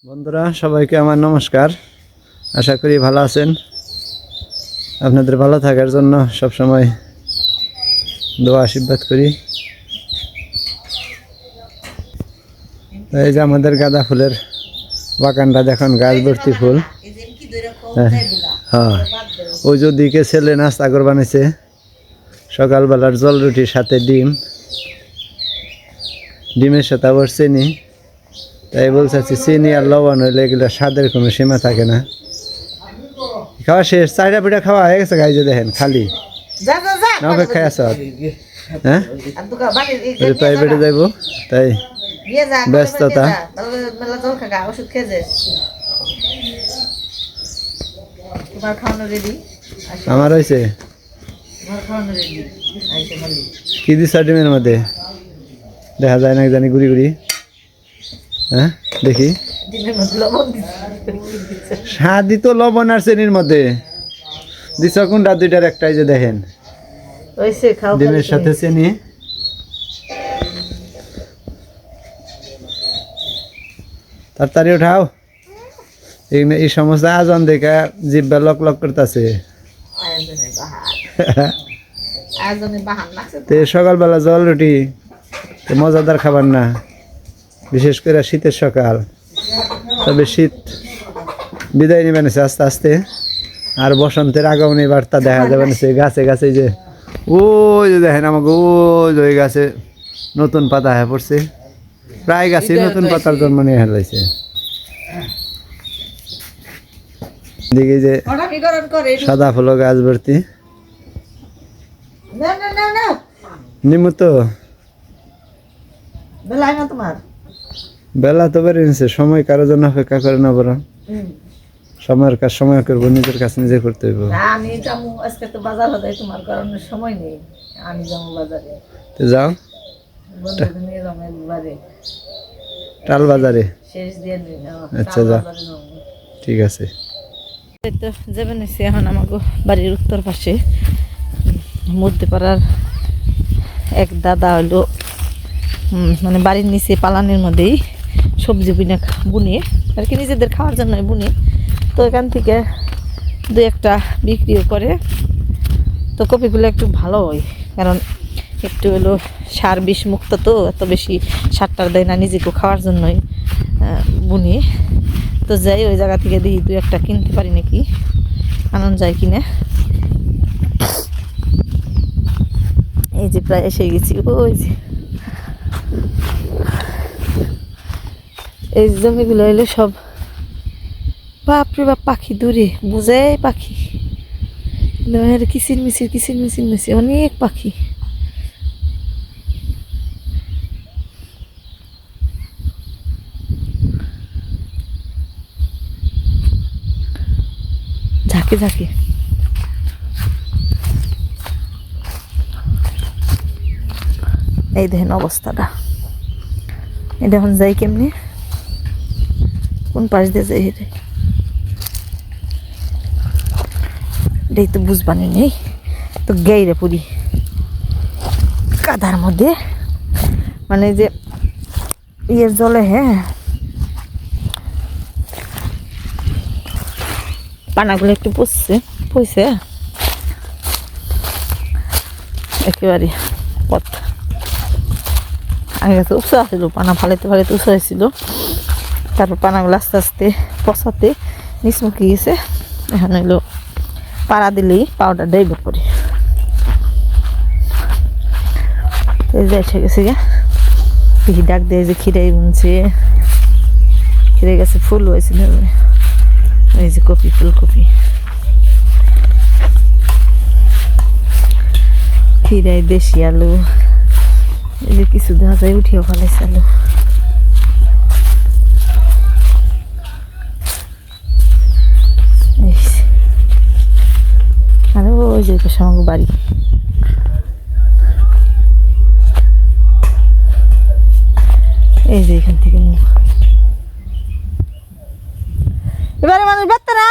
বন্ধুরা সবাইকে আমার নমস্কার। আশা করি ভালো আছেন। আপনাদের ভালো থাকার জন্য সব সময় দোয়া আশীর্বাদ করি। এই যে আমাদের গাঁদা ফুলের বাগানটা দেখুন, গাছ ভর্তি ফুল। হ্যাঁ, ওই যে দিকে ছেলে নাস্তা করে বানিয়েছে সকালবেলার জল রুটির সাথে ডিমের সাথে আবার চিনি। তাই বলছে চিনি আর লবণ হইলে এগুলো স্বাদের কোনো সীমা থাকে না। খাওয়া শেষ, চারটা পিঠা খাওয়া হয়ে গেছে। গাই যে দেখেন খালি নৌকা খাই আস। হ্যাঁ, প্রাইভেটে যাইব তাই ব্যস্ততা। আমার হয়েছে কি দিস ডিমের মধ্যে দেখা যায় না জানি গুড়ি গুড়ি। হ্যাঁ দেখি, স্বাদ দিত লবণ আর চেনির মধ্যে দিছ কোনটা দুইটার একটাই যে দেখেন ডিমের সাথে চিনি। তাড়াতাড়ি উঠাও, এই সমস্ত আজন দেখা জিব্বা লক লক করতেছে। সকালবেলা জল রুটি মজাদার খাবার না, বিশেষ করে শীতের সকাল। তবে শীত বিদায় নিবে নিছে আস্তে আস্তে, আর বসন্তের আগমনী বার্তা দেখা যাবে নিছে। গাছে গাছে যে ওই যে দেখেন আমাকে ওই গাছে নতুন পাতা হয়ে পড়ছে। প্রায় গাছে নতুন পাতার জন্ম নিয়ে হেলাইছে। দিকে যে সাদা ফুল গাছ ভর্তি। নিমু তো বেলা তো বেরিয়েছে, সময় কারো জন্য অপেক্ষা করে না, বরং সময়ের কাজ সময় করবো, নিজের কাজ নিজে করতে হইব। আমি যাবো আজকে তো বাজার হতে, তোমার কারণে সময় নেই। আমি যাবো বাজারে, তো যাও নিয়ে যাবো একবারে টাল বাজারে। শেষ দিয়ে আচ্ছা যাও, ঠিক আছে। তো যাবেন এখন আমাকে বাড়ির উত্তর পাশে মধ্যপাড়ার এক দাদা হলো, মানে বাড়ির নিচে পালানের মধ্যেই সবজি বুনে আর কি, নিজেদের খাওয়ার জন্য বুনে। তো এখান থেকে দু একটা বিক্রিও করে। তো কপিগুলো একটু ভালো হয়, কারণ একটু হলো সার বিষ মুক্ত, তো এত বেশি সারটার দেয় না, নিজেকে খাওয়ার জন্যই বুনি। তো যাই ওই জায়গা থেকে দেখি দু একটা কিনতে পারি নাকি, আনন্দ যায় কিনে। এই যে প্রায় এসে গেছি। ওই যে এই জমিগুলো হইলো সব বাপরে বাপ পাখি, দূরে বুঝে পাখি কিচির মিচির অনেক পাখি। ঝাঁকে ঝাঁকে এই দেখেন অবস্থাটা। এটা এখন যাই কেমনি, কোন পাশ দিয়ে যাই এটাই তো বুঝবানি নেই। তো গাইরে পুরি কাদার মধ্যে, মানে যে ইয়ের জলে, হ্যাঁ পানাগুলো একটু পইছে একেবারে পথ। আগে তো উৎসাহ ছিল, পানা ফালাইতে উৎসাহ হয়েছিল। তারপর পানাগুলো আস্তে আস্তে পচাতে নিচমুখি গেছে। এখন হইলো পাড়া দিলেই পাউডার দেব করে এসে গেছে গা। দেখি ডাক দেয় যে খিরাই বুনছে, খিরে গেছে ফুল হয়েছিল। এই যে কপি, ফুলকপি, খিরাই, দেশি আলু, এই যে কিছু দেখা যায় উঠিয়ে ফেলেছে আলু। আর ওই যে আমাকে বাড়ি। এই যে এখান থেকে এবারে মানুষ বেচতে না,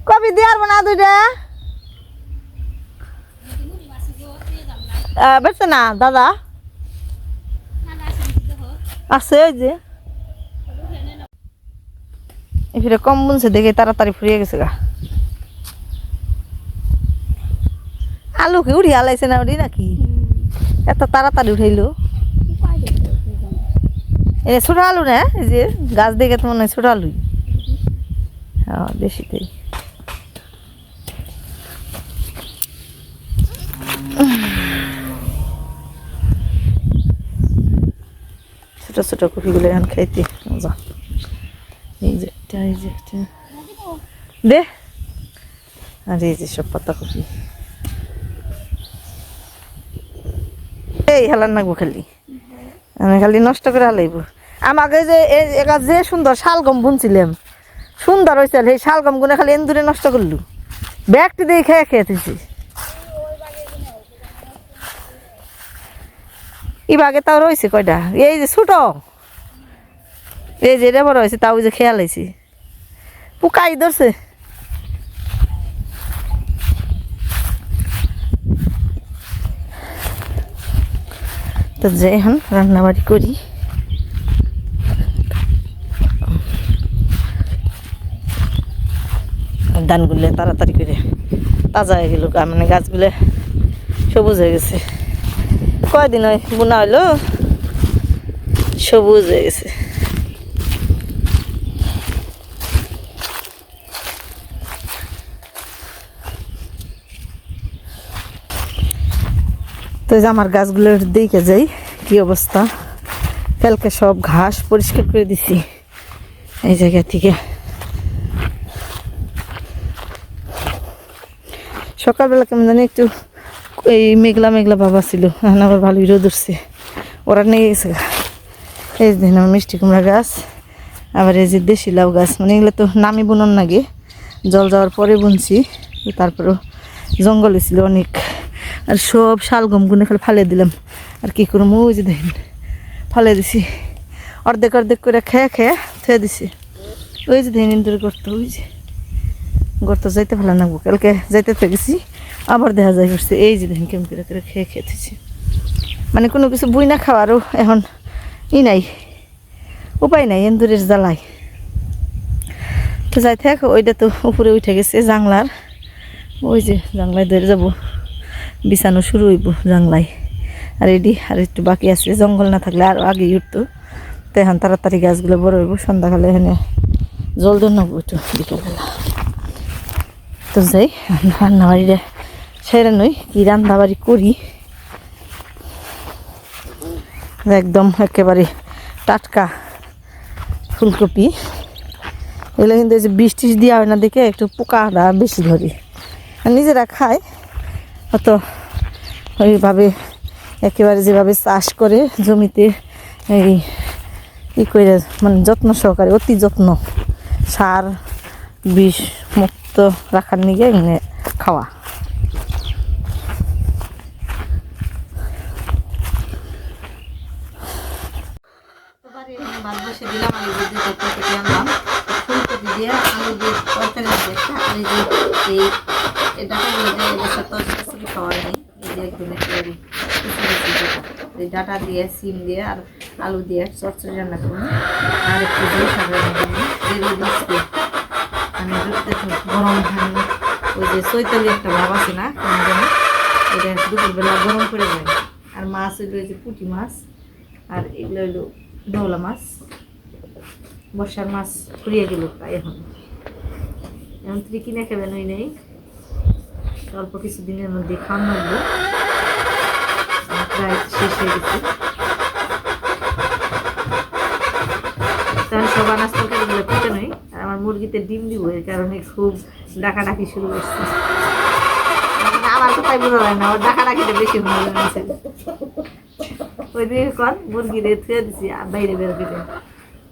কপি দিয়ে আসবো না দুইটা বেচতে না দাদা আছে। ওই যে এফিরে কম বুনছে দেখে তাড়াতাড়ি ফুরিয়ে গেছে গা। আলু কি উড়ি আলাইছে না উড়ি নাকি এত তাড়াতাড়ি উঠাইলো? এ ছোট আলু না, এই যে গাছ দেখে তো মনে হয় ছোট আলুই। হ্যাঁ বেশিতেই ছোট ছোট কপিগুলো এখন খাইতে মজা। এই যে একটা, এই যে একটা দে, আর এই যে সব পাতাকপি। এই হেলার নাকবো খালি, আমি খালি নষ্ট করে হালাইব। আমাকে যে একা যে সুন্দর শালগম বুনছিলাম, সুন্দর হয়েছিল, সেই শালগম গুনে খালি এন্দুরে নষ্ট করলু। ব্যাগটি দিয়ে খেয়ে খেয়েছি। ইবাগে তাও রয়েছে কয়টা, এই যে ছোট, এই যে এটা বড় হয়েছে, তাও যে খেয়াল হয়েছি পোকাই ধরছে। তো যে এখন রান্নাবাড়ি করি। ধানগুলো তাড়াতাড়ি করে তাজা হয়ে গেল, মানে গাছগুলো সবুজ হয়ে গেছে। কয়দিন হয় বোনা হইলো, সবুজ হয়ে গেছে। তো এই যে আমার গাছগুলোর দিকে যাই কি অবস্থা। কালকে সব ঘাস পরিষ্কার করে দিছি এই জায়গা থেকে। সকালবেলা কেমন জানি একটু এই মেঘলা মেঘলা বাবা ছিল, এখন আবার ভালোই রোদ উঠছে। ওরা নিয়ে গেছে। এই যে আমার মিষ্টি কুমড়া গাছ, আবার এই যে দেশি লাউ গাছ, মানে এগুলো তো নামি বুনন নাগে, জল যাওয়ার পরে বুনছি। তারপরেও জঙ্গল ছিল অনেক, আর সব শালগম গুনে খালি ফালে দিলাম। আর কি করবো, ওই যে দেখেন ফালে দিছি, অর্ধেক অর্ধেক করে খেয়ে খেয়ে থুয়ে দিছি। ওই যে দেখেন ইন্দুরে গর্ত, ওই যে গর্ত যাইতে ভালো নাগবো, কালকে যাইতে গেছি আবার দেখা যায় করছে। এই যে দেখেন কেমন করে করে খেয়ে খেতেছি, মানে কোনো কিছু বই না খাওয়ারও এখন নাই, উপায় নাই এন্দুরের জ্বালায়। তো যাই থাক, ওইটা তো উপরে উঠে গেছে জাংলার, ওই যে জাংলায় ধরে যাব, বিছানো শুরু হইব জাংলায়। আর এডি আর একটু বাকি আছে, জঙ্গল না থাকলে আরও আগেই উঠতো। তো এখন তাড়াতাড়ি গাছগুলো বড় হইব, সন্ধ্যাকালে এখানে জল দিয়ে নেবো একটু বিকেলবেলা। তো যাই রান্নাবাড়িটা সেরে নই, কি রান্নাবাড়ি করি একদম একেবারে টাটকা ফুলকপি। এগুলো কিন্তু এই যে বীজ টিস দেওয়া হয় না দেখে একটু পোকাটা বেশি ধরে, নিজেরা খায় অত ওইভাবে একেবারে যেভাবে চাষ করে জমিতে এই ই করে, মানে যত্ন সহকারে, অতি যত্ন, সার বিষ মুক্ত রাখার নিয়ে এখানে খাওয়া। ভাত বসে দিলাম, আমি ফুলকপি আনলাম, ফুলকপি দিয়ে আলু দিয়ে তরকারি আছে একটা, আর এই যে এই ডাটাগুলো দিয়ে এবছর তরকারি খাওয়া নেই, এই যে একদম একেবারে এই ডাটা দিয়ে সিম দিয়ে আর আলু দিয়ে চচ্চড়ি রান্না করবো। আর একটু দিয়ে সাধারণ দিয়ে দিচ্ছি মানে গরম ধান, ওই যে চৈতালি একটা ভাব আছে না কেমন যেন, এটা দুপুরবেলা গরম করে যায়। আর মাছ হইলো এই যে পুঁটি মাছ, আর এগুলো হইলো দৌলা মাছ, বর্ষার মাছ ফুরিয়ে গেল প্রায়। এখন তুই কিনে খাবেন ওই নেই, অল্প কিছুদিনের মধ্যে খাওয়ান লাগবে, প্রায় শেষ হয়ে গেছে। তাহলে সব আনাজ তরকারিগুলো পেতে নই। আর আমার মুরগিতে ডিম দিব, এর কারণে খুব ডাকাডাকি শুরু করছে। আমার কোথায় বোঝা যায় না, ওর ডাকাডাকিটা বেশি মনে হয়েছে। ওই দিকে কর মুরগি রে থুয়ে দিছি বাইরে বের করে,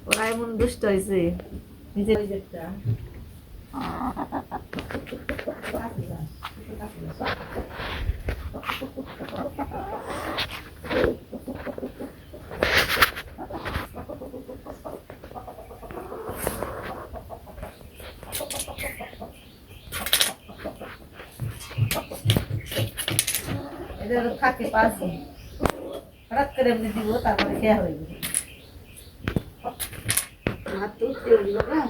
ওরা এমন দুষ্ট হয়েছে নিজের একটা। এদের থাকে পাশে, হঠাৎ করে এমনি দিব, তারপরে খেয়া হয়ে যাবে। ভাত তো তেল দিব না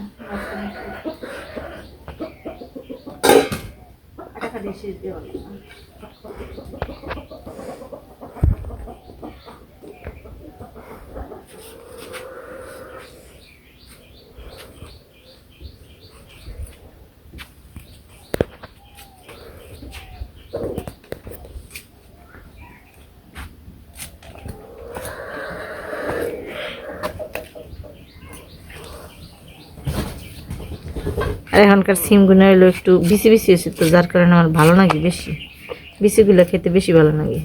আটা বেশি দেওয়া আর এখনকার সিমগুলো হলো একটু বেশি বেশি আছে, তো যার কারণে আমার ভালো লাগে, বেশি বেশিগুলো খেতে বেশি ভালো লাগে।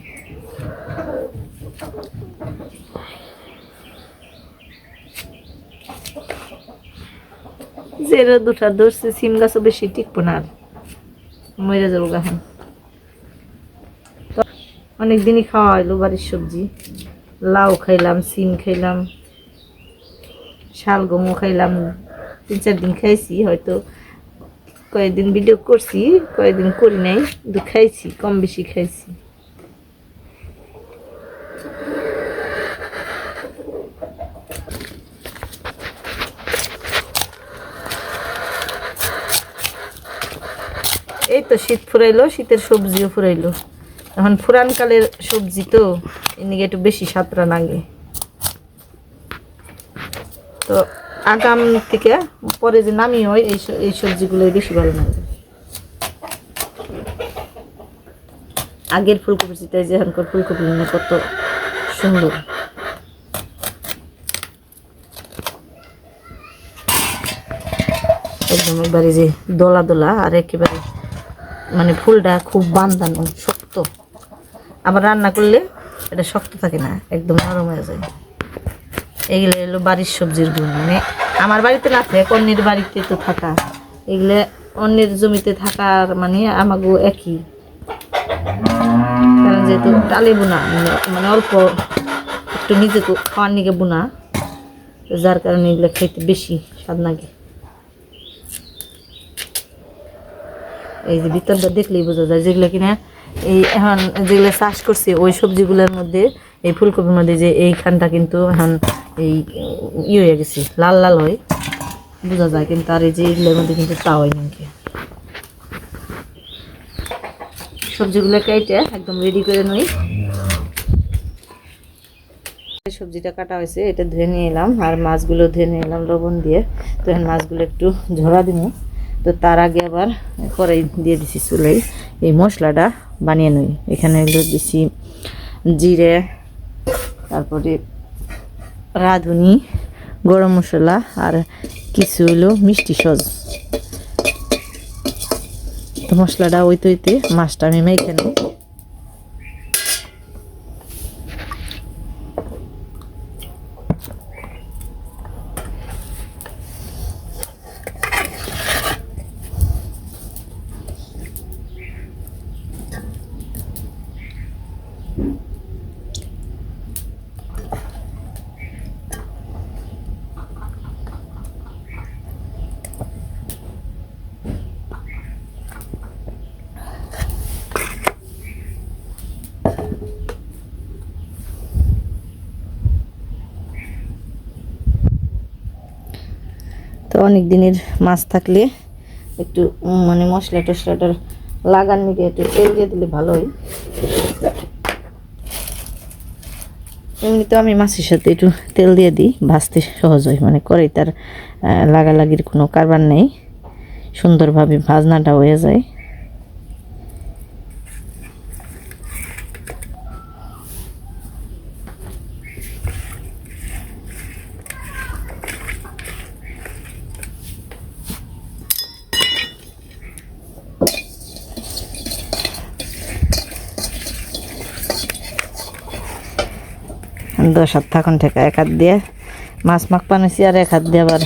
যেটা দুটা ধরছে সিম গাছও বেশি টিকবো না, আর মরে যাবো গান। অনেক দিনই খাওয়া হইলো বাড়ির সবজি, লাউ খাইলাম, সিম খাইলাম, শালগমও খাইলাম, 3-4 দিন খাইছি, হয়তো কয়েকদিন ভিডিও করছি, কয়েকদিন করি নাই, কিন্তু খাইছি, কম বেশি খাইছি। এই তো শীত ফুরাইলো, শীতের সবজিও ফুরাইলো, এখন ফুরানকালের সবজি তো এদিকে একটু বেশি সাতরা লাগে। তো আগাম থেকে পরে যে নামি হয় এই সবজিগুলো বেশি ভালো লাগে। আগের ফুলকপি চিটাই যে এখনকার ফুলকপি কত সুন্দর। একদম একবারে যে দলা দলা, আর একেবারে মানে ফুলটা খুব বান্ধানো শক্ত, আবার রান্না করলে এটা শক্ত থাকে না, একদম নরম হয়ে যায়। এগুলো হলো বাড়ির সবজির গুণ, মানে আমার বাড়িতে না থাকে, অন্যের বাড়িতে তো থাকা, এগুলো অন্যের জমিতে থাকার মানে আমাগো একই, কারণ যেহেতু টালে বোনা, মানে অল্প একটু নিজে খাওয়ার নিকে বোনা, যার কারণে এগুলো খাইতে বেশি স্বাদ লাগে। এই যে ভিতরটা দেখলেই বোঝা যায়, যেগুলো কিনা এই এখন যেগুলো চাষ করছে ওই সবজিগুলোর মধ্যে, এই ফুলকপির মধ্যে যে এইখানটা কিন্তু এখন এই হয়ে গেছে, লাল লাল হয় বোঝা যায়, কিন্তু আর এই যে এগুলোর মধ্যে কিন্তু তা হয় নাকি। সবজিগুলো কেটে একদম রেডি করে নিই। সবজিটা কাটা হয়েছে, এটা ধুয়ে নিয়ে এলাম, আর মাছগুলো ধুয়ে নিয়ে এলাম লবণ দিয়ে। তো এখন মাছগুলো একটু ঝরা দিব, তো তার আগে আবার কড়াই দিয়ে দিছি চুলাই, এই মশলাটা বানিয়ে নিই। এখানে হলো দিছি জিরে, তারপরে রাঁধুনি, গরম মশলা, আর কিছু হলো মিষ্টি সস। তো মশলাটা ওইতে ওইতে মাছটা আমি মেখে নিই। তো অনেক দিনের মাছ থাকলে একটু মানে মশলা টশলাটার লাগার নিকে একটু তেল দিয়ে দিলে ভালো হয়। এমনি তো আমি মাছের সাথে একটু তেল দিয়ে দিই, ভাজতে সহজ হয়, মানে করে তার লাগালাগির কোনো কারবার নেই, সুন্দরভাবে ভাজনাটা হয়ে যায়। দশ হাত থাকুন থেকে এক হাত দিয়ে মাছ মাখ পানিছি, আর এক হাত দিয়ে আবার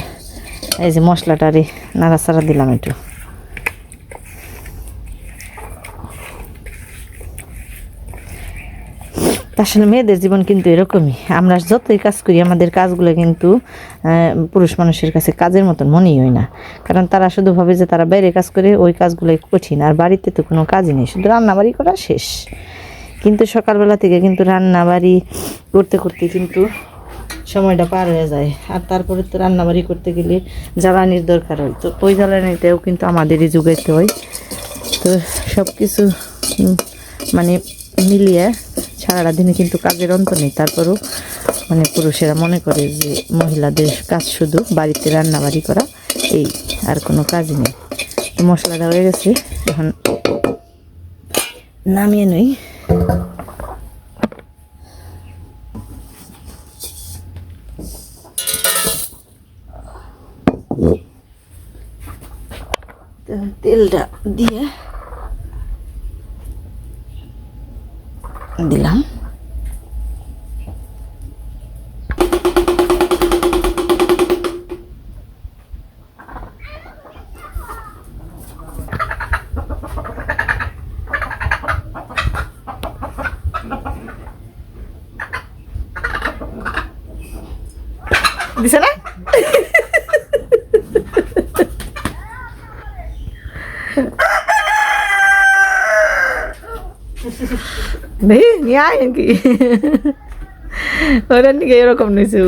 এই যে মশলাটারে নাড়াচাড়া দিলাম একটু। আসলে মেয়েদের জীবন কিন্তু এরকমই, আমরা যতই কাজ করি আমাদের কাজগুলো কিন্তু পুরুষ মানুষের কাছে কাজের মতন মনেই হয় না, কারণ তারা শুধু ভাবে যে তারা বাইরে কাজ করে, ওই কাজগুলোই কঠিন, আর বাড়িতে তো কোনো কাজই নেই, শুধু রান্নাবাড়ি করা শেষ। কিন্তু সকালবেলা থেকে কিন্তু রান্নাবাড়ি করতে করতে কিন্তু সময়টা পার হয়ে যায়। আর তারপরে তো রান্নাবাড়ি করতে গেলে জ্বালানির দরকার হয়, তো ওই জ্বালানিটাও কিন্তু আমাদেরই যোগাইতে হয়। তো সব কিছু মানে মিলিয়ে সারাটা দিনে কিন্তু কাজের অন্ত নেই। তারপরেও মানে পুরুষেরা মনে করে যে মহিলাদের কাজ শুধু বাড়িতে রান্নাবাড়ি করা, এই আর কোনো কাজই নেই। তো মশলাটা হয়ে গেছে, এখন নামিয়ে নই। তেলটা দিয়ে দিলাম। দিছে না? নেই নিয়ে আয় নাকি ওরা নাকি এরকম নিয়েছে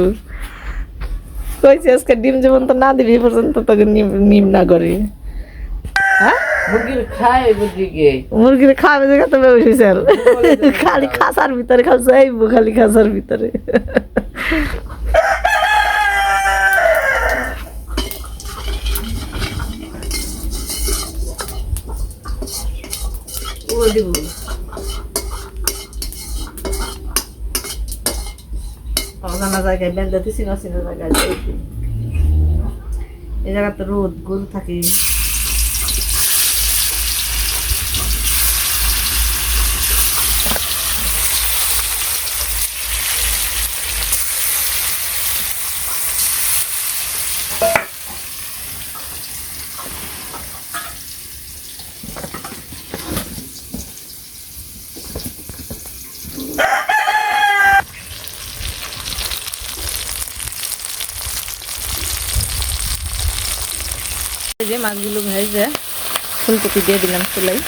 কইছে আজকে ডিম যেমন তো না দিবি পর্যন্ত তোকে নিম না করে। হ্যাঁ মুরগির খাবে দেখা তো ব্যবসা খালি খাসার ভিতরে খাচ্ছে, খালি খাসার ভিতরে। অজানা জায়গায় বেঁধে দিছি, অচেনা জায়গায় এই জায়গাতে রোদ গরু থাকে। যে মাছগুলো ভেজে ফুলকপি দিয়ে দিলাম চুলাই।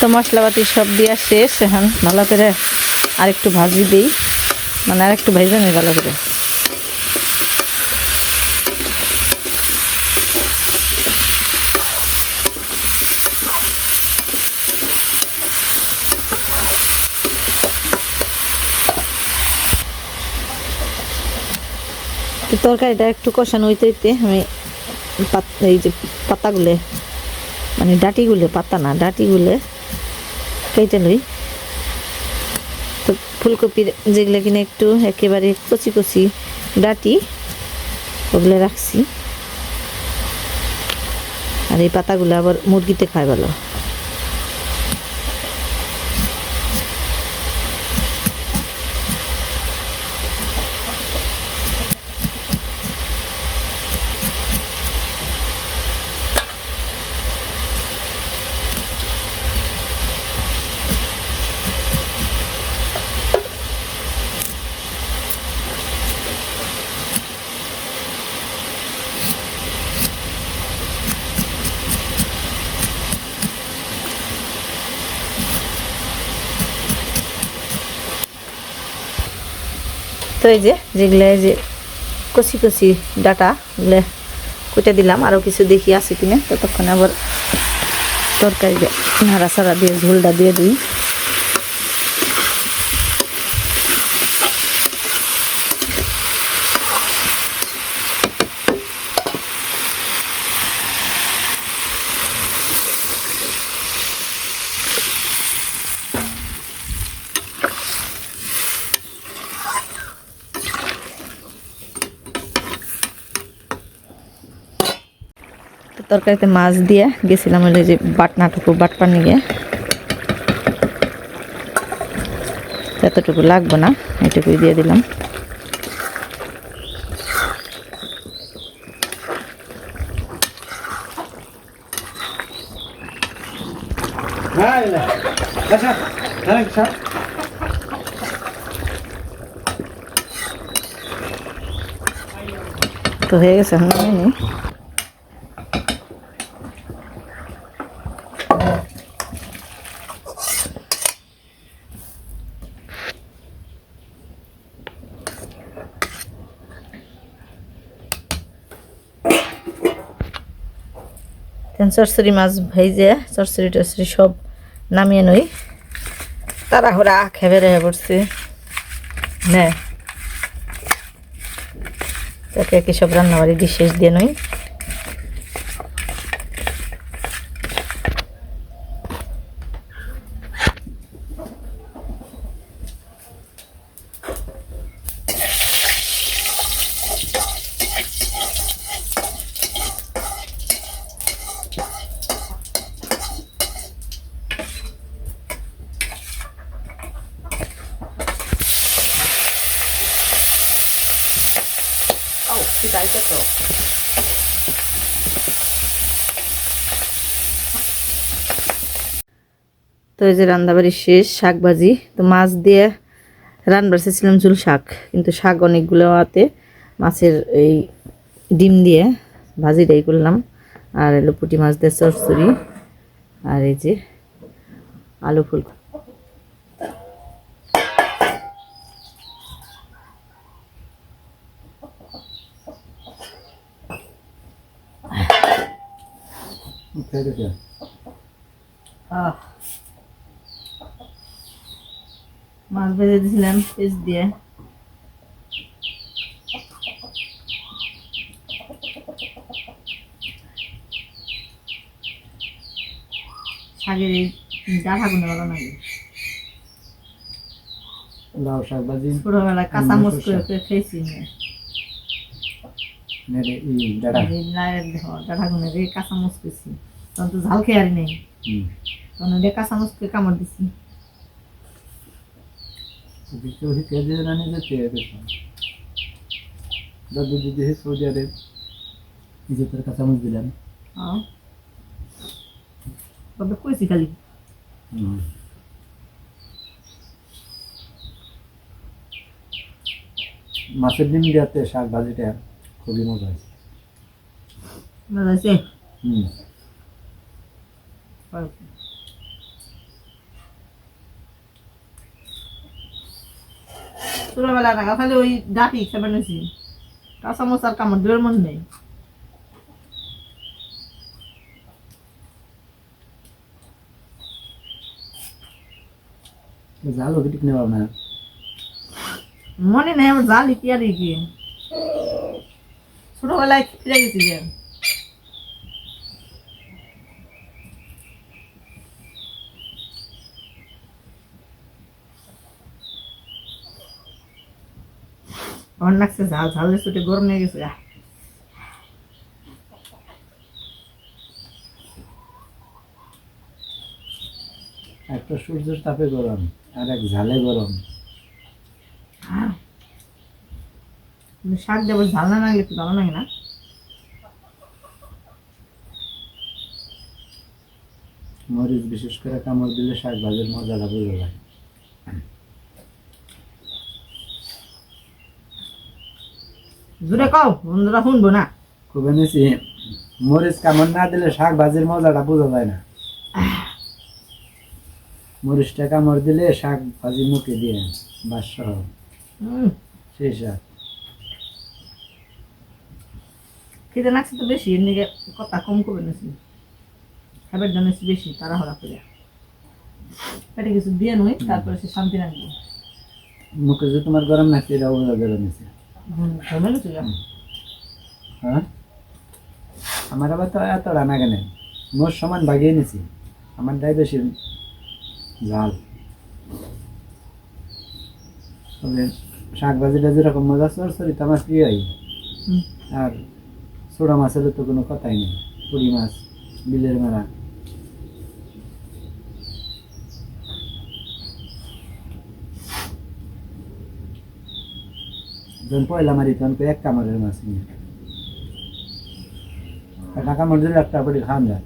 তো মশলাপাতি সব দিয়া শেষ, এখন ভালো করে আরেকটু ভাজি দিই, মানে আরেকটু ভেজে নিই ভালো করে। তো তরকারিটা একটু কষানো হইতে হইতে আমি এই যে পাতাগুলো, মানে ডাঁটিগুলো, পাতা না ডাঁটিগুলো কেটে লই। তো ফুলকপির যেগুলো কিনা একটু একেবারে কচি কচি ডাঁটি, ওগুলো রাখছি। আর এই পাতাগুলো আবার মুরগিতে খায় ভালো। তো এই যে যেগুলো এই যে কচি কচি ডাটা এগুলো কুটে দিলাম, আরও কিছু দেখি আছে কিনা। ততক্ষণ আবার তরকারি নাড়াচাড়া দিয়ে ঝোলটা দিয়ে দিই। তরকারিতে মাছ দিয়ে গেছিলাম ওই যে বাটনাটুকু বাটপার নিয়ে, এতটুকু লাগবে না, এটুকুই দিয়ে দিলাম। তো হয়ে গেছে, এখন নামিয়ে নিই। চরচরি মাছ ভেজে চরচরি টরচরি সব নামিয়ে নই, তাড়াহুড়া খেয়ে বেড়ে পড়ছে। হ্যাঁ, তাকে কি সব রান্নাবাড়ি ডিশেষ দিয়ে নই। তো এই যে রান্নাবাড়ি শেষ, শাক ভাজি। তো মাছ দিয়ে রান্নাবার চেয়েছিলাম ঝুল শাক, কিন্তু শাক অনেকগুলো আতে মাছের এই ডিম দিয়ে ভাজিটাই করলাম। আর এলো পুঁটি মাছ দিয়ে চরচড়ি, আর এই যে আলু ফুল। মাছ ভেজে দিয়েছিলাম পেঁয়াজ দিয়ে। শাকের এই ডাঁটাগুলো ভালো লাগে। লাউ শাক ভাজি ছোটবেলায় কাঁচা মরিচ করে খেয়েছি। ডাঁটাগুলো কাঁচা মরিচ খেয়েছি, তখন তো ঝাল খেয়ে আর নেই, তখন কাঁচা মরিচ করে কামড় দিছি। দাদু দিদি সৌদি আরব ইজতের কাঁচামচ দিলাম। তবে কইছি খালি মাছের ডিম দিয়াতে শাক ভাজিটা খুবই মজা হয়েছে। মজা হয়েছে। ছোটবেলা টাকা খালি ওই ডাটি হিসাবে নিয়েছি, কাঁচা মশার কামড় দেওয়ার মন নেই। জাল ওকে ঠিক নেওয়া না, মনে নেই আমার জাল কি আর কি। ছোটবেলায় ফিরে গেছি যে আমার লাগছে ঝাল ঝাল ছুটে গরম নিয়ে গেছে। একটা সূর্যের তাপে গরম আর এক ঝালে গরম। শাক দেবো ঝাল না লাগলে একটু ভালো লাগে না। মরিচ বিশেষ করে কামড় দিলে শাক ভাজির মজাটা বোঝা যায়। জোরে কও, বন্ধুরা শুনবো না। খুব এনেছি, মরিচ কামড় না দিলে শাক ভাজির মজাটা বোঝা যায় না। মরিচটা কামড় দিলে শাক ভাজি মুখে দিয়ে বাস সহ সেই স্বাদ। খেতে লাগছে তো বেশি, এর নিকে কথা কম করে নিয়েছি, খাবার জন্য বেশি তাড়াহুড়া করে পেটে কিছু দিয়ে নই, তারপরে সে শান্তি রাখবো। মুখে যে তোমার গরম লাগছে এটা ওরা গরম আছে। ঘুমে গেছে যা। হ্যাঁ, আমার আবার তো এত রান্না কেন, মোট সমান ভাগিয়ে নিছি, আমারটাই বেশি ঝাল। তবে শাক ভাজিটা যেরকম মজা চরচরি তো আমার প্রিয়ই। আর ছোড়া মাছ হলে তো কোনো কথাই নেই, পুরি মাছ, বিলের মেলা। যখন পয়লা মারি তখন এক কামড়ের মাছ নিয়ে একটা কামড় দিলে একটা পরি খান যায়,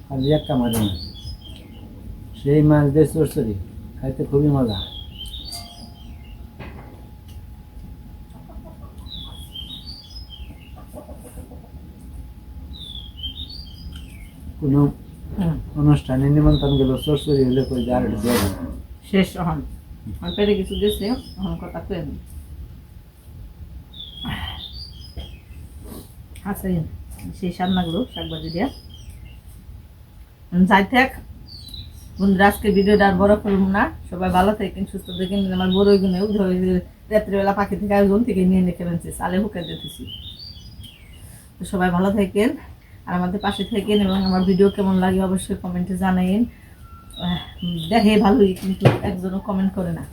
খালি এক কামড়ের মাছ, সেই মাছ দিয়ে চরচরি খাইতে খুবই মজা। কোনো অনুষ্ঠানে নিমন্ত্রণ গেল চরচরি হলে কই যে আর একটু দিয়ে দাও। শেষ এখন আমার পেটে কিছু গেছে, এখন কথা কয়ে নি আছে সেই স্বাদ লাগলো শাকভাজি দিয়া। যাই থাক বন্ধুরা, আজকে ভিডিওটা আর বড় করবো না। সবাই ভালো থাকেন, সুস্থ থাকেন। আমার বড় গুনেও রাত্রিবেলা পাখি থেকে আয়োজন থেকে নিয়ে রেখে ফেলছি, চালে হুকে দিতেছি। তো সবাই ভালো থাকেন আর আমাদের পাশে থাকেন, এবং আমার ভিডিও কেমন লাগে অবশ্যই কমেন্টে জানাইন। দেখে ভালোই, কিন্তু একজনও কমেন্ট করে না।